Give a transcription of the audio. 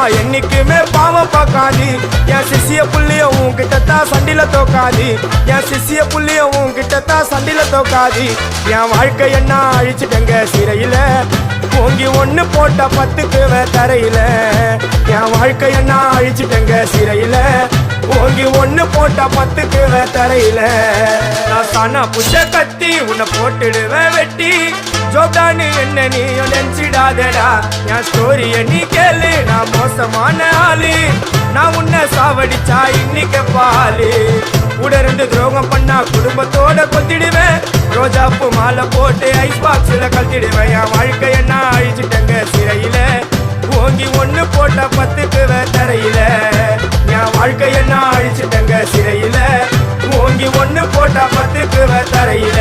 அம்மா என்னைக்குமே பாவம் பார்க்காது என் சிசிய புள்ளிய உன்கிட்டத்தான் சண்டில தோக்காது என் சிசிய புள்ளிய உன்கிட்டத்தான் சண்டில தோக்காது என் வாழ்க்கை என்ன அழிச்சிட்டங்க சிறையில ஓங்கி ஒண்ணு போட்ட 10க்கு தரையில என் வாழ்க்கை என்ன அழிச்சிட்டங்க சிறையில ஓங்கி ஒண்ணு போட்ட 10க்கு தரையில நான் சானா புஷ கத்தி உன்னை போட்டுடுவேன் வெட்டி ஜோப்டானு என்ன நீ நினைச்சிடாதடா என் ஸ்டோரிய நீ கேளு நான் மோசமான ஆளு நான் உன்னை சாவடிச்சா இன்னைக்கு பாலு உடருந்து துரோகம் பண்ணா குடும்பத்தோட கொத்திடுவேன் ரோஜாப்பு மாலை போட்டு ஐஸ் பாக்ஸ்ல கழட்டிடுவேன் என் வாழ்க்கை என்ன அழிச்சிட்டங்க சிறையில ஓங்கி ஒண்ணு போட்ட 10க்கு தரையில என் வாழ்க்கை என்ன அழிச்சிட்டங்க சிறையில ஓங்கி ஒண்ணு போட்ட 10க்கு தரையில